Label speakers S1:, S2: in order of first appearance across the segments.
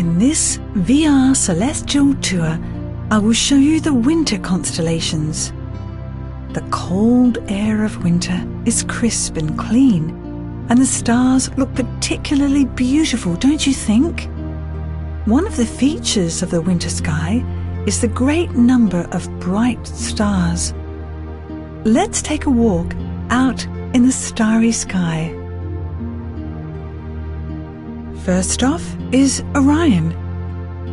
S1: In this VR celestial tour, I will show you the winter constellations. The cold air of winter is crisp and clean, and the stars look particularly beautiful, don't you think? One of the features of the winter sky is the great number of bright stars. Let's take a walk out in the starry sky. First off is Orion.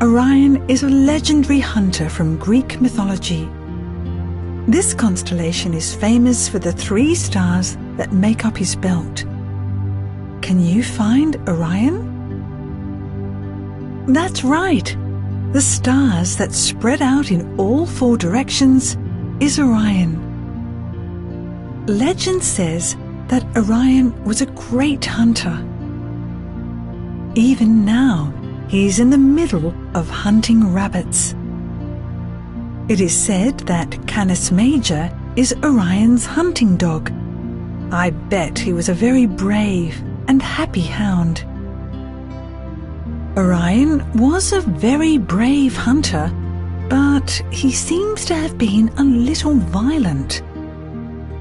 S1: Orion is a legendary hunter from Greek mythology. This constellation is famous for the 3 stars that make up his belt. Can you find Orion? That's right. The stars that spread out in all 4 directions is Orion. Legend says that Orion was a great hunter. Even now, he's in the middle of hunting rabbits. It is said that Canis Major is Orion's hunting dog. I bet he was a very brave and happy hound. Orion was a very brave hunter, but he seems to have been a little violent.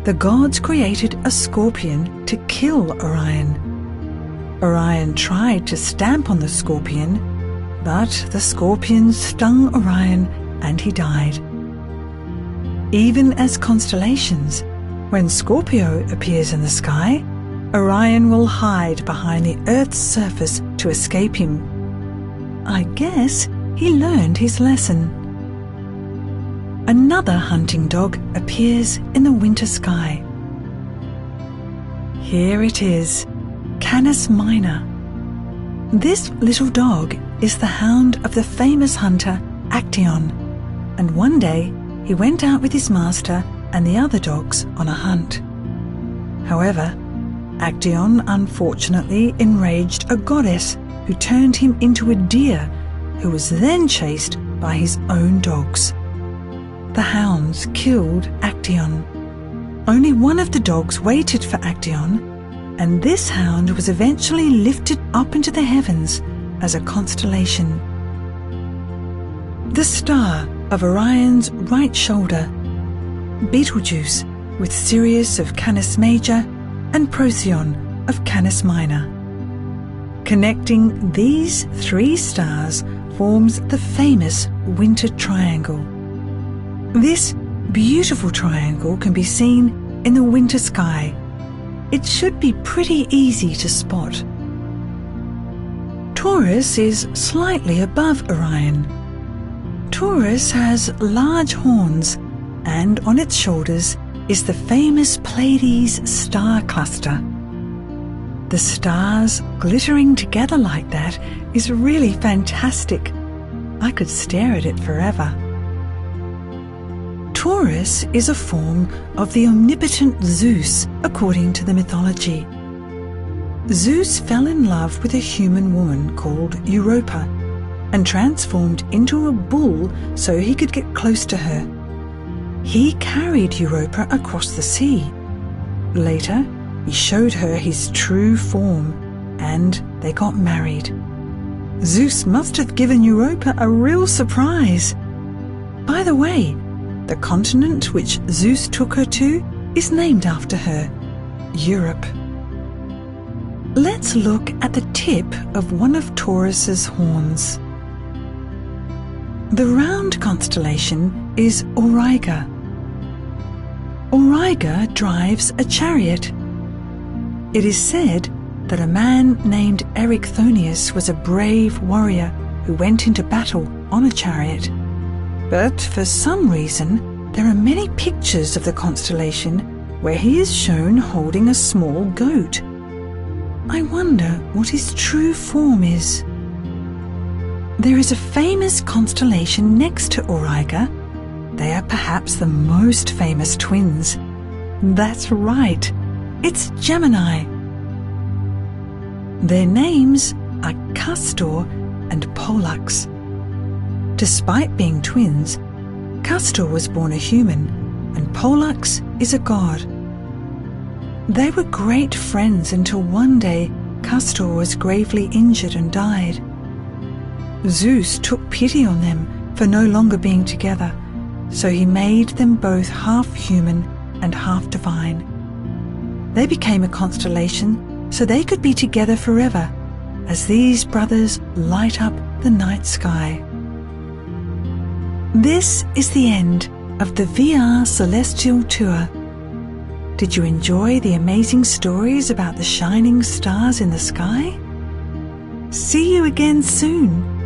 S1: The gods created a scorpion to kill Orion. Orion tried to stamp on the scorpion, but the scorpion stung Orion and he died. Even as constellations, when Scorpio appears in the sky, Orion will hide behind the Earth's surface to escape him. I guess he learned his lesson. Another hunting dog appears in the winter sky. Here it is, Canis Minor. This little dog is the hound of the famous hunter Actaeon, and one day he went out with his master and the other dogs on a hunt. However, Actaeon unfortunately enraged a goddess who turned him into a deer, who was then chased by his own dogs. The hounds killed Actaeon. Only one of the dogs waited for Actaeon, and this hound was eventually lifted up into the heavens as a constellation. The star of Orion's right shoulder, Betelgeuse with Sirius of Canis Major and Procyon of Canis Minor. Connecting these 3 stars forms the famous winter triangle. This beautiful triangle can be seen in the winter sky. It should be pretty easy to spot. Taurus is slightly above Orion. Taurus has large horns, and on its shoulders is the famous Pleiades star cluster. The stars glittering together like that is really fantastic. I could stare at it forever. Taurus is a form of the omnipotent Zeus, according to the mythology. Zeus fell in love with a human woman called Europa and transformed into a bull so he could get close to her. He carried Europa across the sea. Later, he showed her his true form, and they got married. Zeus must have given Europa a real surprise. By the way, the continent which Zeus took her to is named after her, Europe. Let's look at the tip of one of Taurus's horns. The round constellation is Auriga. Auriga drives a chariot. It is said that a man named Erichthonius was a brave warrior who went into battle on a chariot. But for some reason, there are many pictures of the constellation where he is shown holding a small goat. I wonder what his true form is. There is a famous constellation next to Auriga. They are perhaps the most famous twins. That's right, it's Gemini. Their names are Castor and Pollux. Despite being twins, Castor was born a human and Pollux is a god. They were great friends until one day Castor was gravely injured and died. Zeus took pity on them for no longer being together, so he made them both half human and half divine. They became a constellation so they could be together forever, as these brothers light up the night sky. This is the end of the VR Celestial Tour. Did you enjoy the amazing stories about the shining stars in the sky? See you again soon.